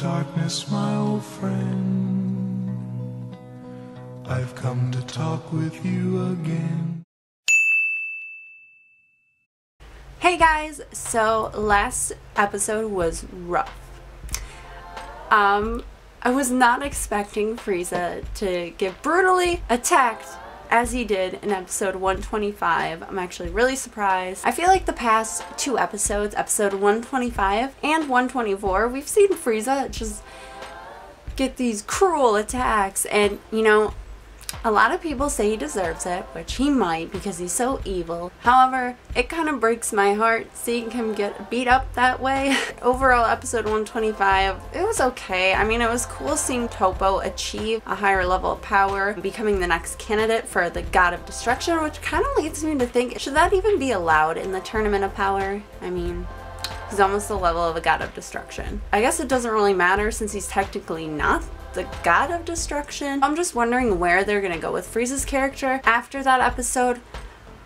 darkness, my old friend. I've come to talk with you again. Hey guys, so last episode was rough. I was not expecting Frieza to get brutally attacked as he did in episode 125. I'm actually really surprised. I feel like the past two episodes, episode 125 and 124, we've seen Frieza just get these cruel attacks, and you know, a lot of people say he deserves it, which he might because he's so evil. However, it kind of breaks my heart seeing him get beat up that way. Overall, episode 125, it was okay. I mean, it was cool seeing Toppo achieve a higher level of power, becoming the next candidate for the God of Destruction, which kind of leads me to think, should that even be allowed in the Tournament of Power? I mean, he's almost the level of a God of Destruction. I guess it doesn't really matter since he's technically not the God of Destruction. I'm just wondering where they're gonna go with Frieza's character after that episode.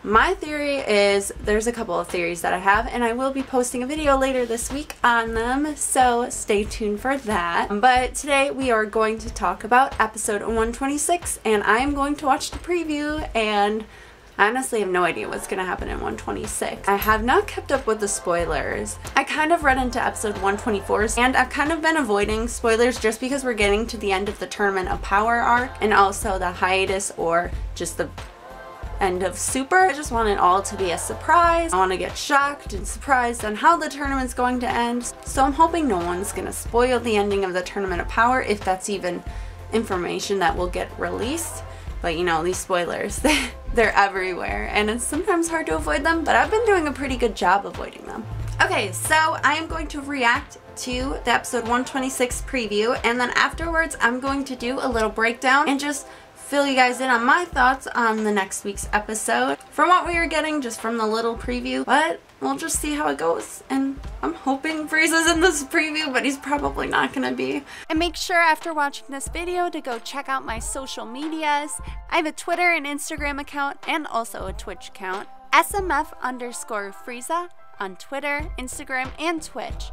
My theory is, there's a couple of theories that I have, and I will be posting a video later this week on them, so stay tuned for that. But today we are going to talk about episode 126, and I'm going to watch the preview, and I honestly have no idea what's going to happen in 126. I have not kept up with the spoilers. I kind of read into episode 124, and I've kind of been avoiding spoilers just because we're getting to the end of the Tournament of Power arc, and also the hiatus or just the end of Super. I just want it all to be a surprise. I want to get shocked and surprised on how the tournament's going to end. So I'm hoping no one's going to spoil the ending of the Tournament of Power, if that's even information that will get released. But you know, these spoilers, they're everywhere, and it's sometimes hard to avoid them, but I've been doing a pretty good job avoiding them. Okay, so I am going to react to the episode 126 preview, and then afterwards I'm going to do a little breakdown and just fill you guys in on my thoughts on the next week's episode from what we are getting just from the little preview, but we'll just see how it goes. And I'm hoping Frieza's in this preview, but he's probably not gonna be. And make sure after watching this video to go check out my social medias. I have a Twitter and Instagram account and also a Twitch account. SMF_Frieza on Twitter, Instagram, and Twitch.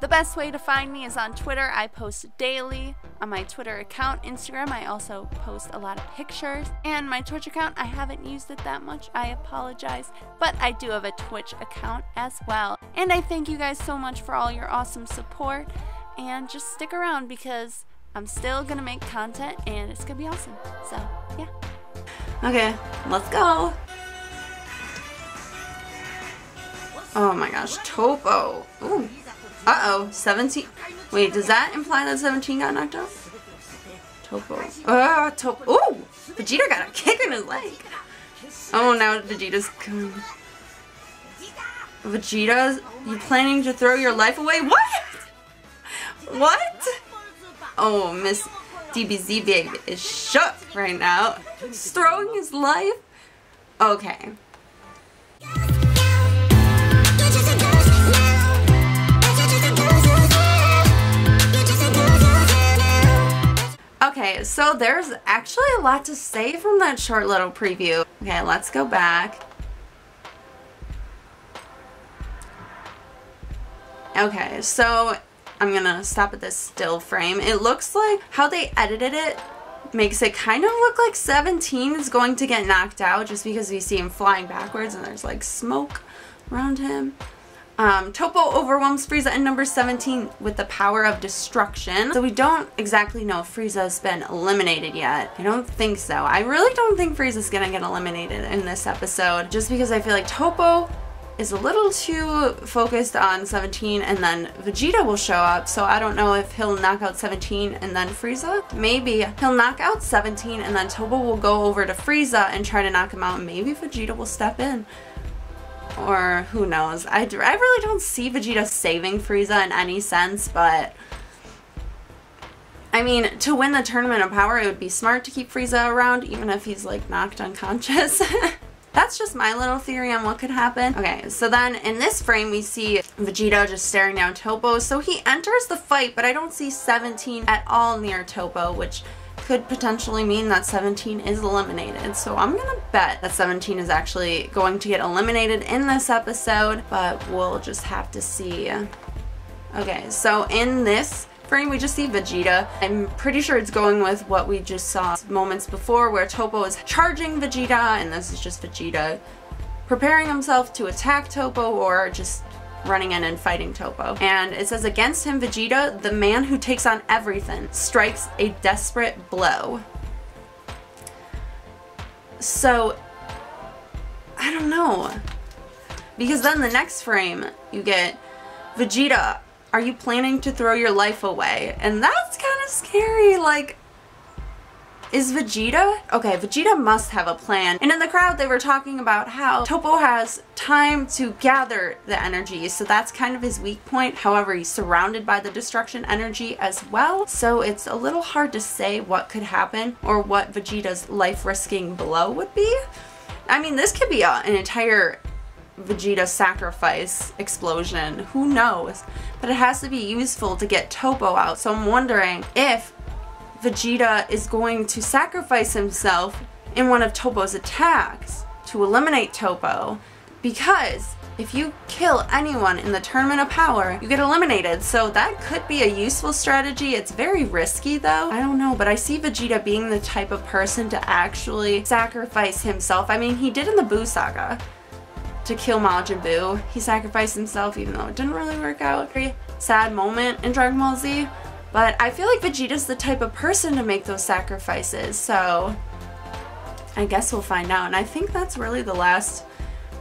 The best way to find me is on Twitter. I post daily on my Twitter account. Instagram, I also post a lot of pictures. And my Twitch account, I haven't used it that much. I apologize. But I do have a Twitch account as well. And I thank you guys so much for all your awesome support. And just stick around because I'm still going to make content and it's going to be awesome. So, yeah. Okay, let's go. Oh my gosh, Toppo. Ooh. Uh-oh, 17. Wait, does that imply that 17 got knocked out? Toppo. Toppo. Ooh! Vegeta got a kick in his leg. Oh, now Vegeta's coming. Vegeta, you planning to throw your life away? What? What? Oh, Miss DBZ baby is shook right now. He's throwing his life? Okay. Okay, so there's actually a lot to say from that short little preview. Okay, let's go back. Okay, so I'm gonna stop at this still frame. It looks like how they edited it makes it kind of look like 17 is going to get knocked out just because we see him flying backwards and there's like smoke around him. Toppo overwhelms Frieza in number 17 with the power of destruction. So we don't exactly know if Frieza's been eliminated yet. I don't think so. I really don't think Frieza's gonna get eliminated in this episode just because I feel like Toppo is a little too focused on 17 and then Vegeta will show up, so I don't know if he'll knock out 17 and then Frieza. Maybe he'll knock out 17 and then Toppo will go over to Frieza and try to knock him out and maybe Vegeta will step in. Or who knows. I really don't see Vegeta saving Frieza in any sense, but I mean, to win the Tournament of Power, it would be smart to keep Frieza around even if he's like knocked unconscious. That's just my little theory on what could happen. Okay, so then in this frame we see Vegeta just staring down Toppo. So he enters the fight, but I don't see 17 at all near Toppo, which could potentially mean that 17 is eliminated. So I'm gonna bet that 17 is actually going to get eliminated in this episode, but we'll just have to see. Okay, so in this frame, we just see Vegeta. I'm pretty sure it's going with what we just saw moments before, where Toppo is charging Vegeta, and this is just Vegeta preparing himself to attack Toppo or just running in and fighting Toppo. And it says, against him, Vegeta, the man who takes on everything, strikes a desperate blow. So, I don't know. Because then the next frame, you get, Vegeta, are you planning to throw your life away? And that's kind of scary. Like, is Vegeta? Okay, Vegeta must have a plan. And in the crowd, they were talking about how Toppo has time to gather the energy, so that's kind of his weak point. However, he's surrounded by the destruction energy as well, so it's a little hard to say what could happen or what Vegeta's life-risking blow would be. I mean, this could be an entire Vegeta sacrifice explosion. Who knows? But it has to be useful to get Toppo out, so I'm wondering if Vegeta is going to sacrifice himself in one of Toppo's attacks to eliminate Toppo, because if you kill anyone in the Tournament of Power, you get eliminated, so that could be a useful strategy. It's very risky though. I don't know, but I see Vegeta being the type of person to actually sacrifice himself. I mean, he did in the Buu Saga to kill Majin Buu. He sacrificed himself even though it didn't really work out. Very sad moment in Dragon Ball Z. But I feel like Vegeta's the type of person to make those sacrifices, so I guess we'll find out. And I think that's really the last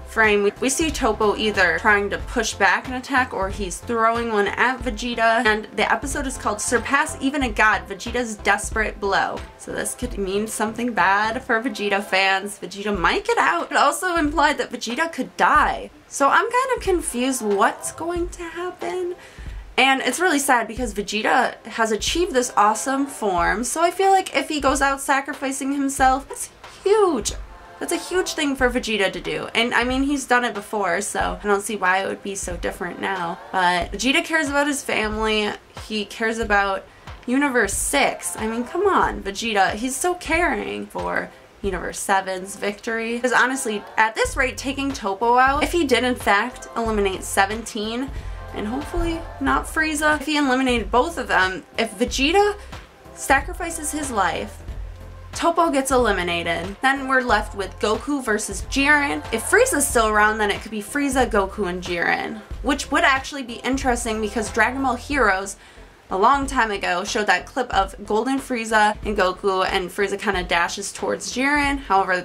frame. We see Toppo either trying to push back an attack or he's throwing one at Vegeta. And the episode is called Surpass Even a God, Vegeta's Desperate Blow. So this could mean something bad for Vegeta fans. Vegeta might get out. It also implied that Vegeta could die. So I'm kind of confused what's going to happen. And it's really sad because Vegeta has achieved this awesome form, so I feel like if he goes out sacrificing himself, that's huge. That's a huge thing for Vegeta to do. And I mean, he's done it before, so I don't see why it would be so different now. But Vegeta cares about his family. He cares about Universe 6. I mean, come on, Vegeta. He's so caring for Universe 7's victory. Because honestly, at this rate, taking Toppo out, if he did in fact eliminate 17, and hopefully not Frieza, if he eliminated both of them, if Vegeta sacrifices his life, Toppo gets eliminated, then we're left with Goku versus Jiren. If Frieza's still around, then it could be Frieza, Goku, and Jiren, which would actually be interesting because Dragon Ball Heroes a long time ago showed that clip of Golden Frieza and Goku, and Frieza kind of dashes towards Jiren. However,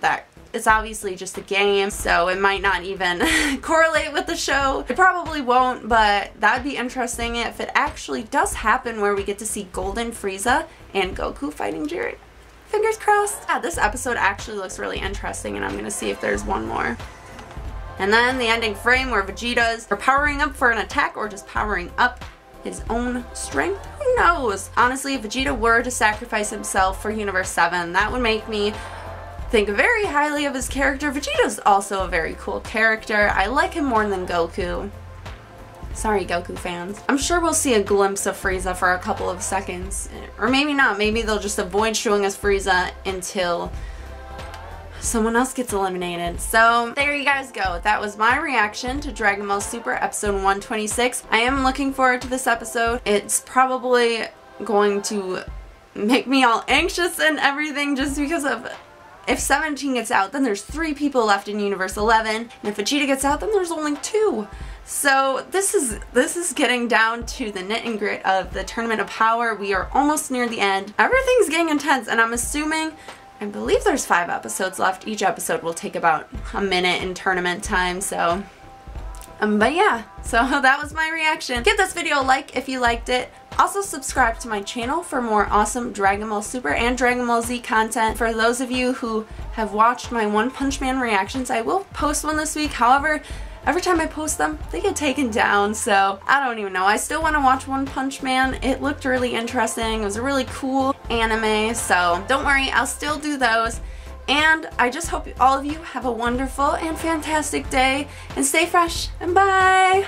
it's obviously just a game, so it might not even correlate with the show. It probably won't, but that'd be interesting if it actually does happen where we get to see Golden Frieza and Goku fighting Jiren. Fingers crossed. Yeah, this episode actually looks really interesting, and I'm gonna see if there's one more. And then the ending frame where Vegeta's powering up for an attack or just powering up his own strength. Who knows? Honestly, if Vegeta were to sacrifice himself for Universe 7, that would make me think very highly of his character. Vegeta's also a very cool character. I like him more than Goku. Sorry, Goku fans. I'm sure we'll see a glimpse of Frieza for a couple of seconds. Or maybe not. Maybe they'll just avoid showing us Frieza until someone else gets eliminated. So there you guys go. That was my reaction to Dragon Ball Super episode 126. I am looking forward to this episode. It's probably going to make me all anxious and everything just because of, if 17 gets out, then there's 3 people left in Universe 11, and if Vegeta gets out, then there's only 2. So this is getting down to the nit and grit of the Tournament of Power. We are almost near the end. Everything's getting intense, and I'm assuming, I believe there's 5 episodes left. Each episode will take about a minute in tournament time, so but yeah, so that was my reaction. Give this video a like if you liked it. Also subscribe to my channel for more awesome Dragon Ball Super and Dragon Ball Z content. For those of you who have watched my One Punch Man reactions, I will post one this week. However, every time I post them, they get taken down, so I don't even know. I still want to watch One Punch Man. It looked really interesting. It was a really cool anime, so don't worry, I'll still do those. And I just hope all of you have a wonderful and fantastic day, and stay fresh, and bye!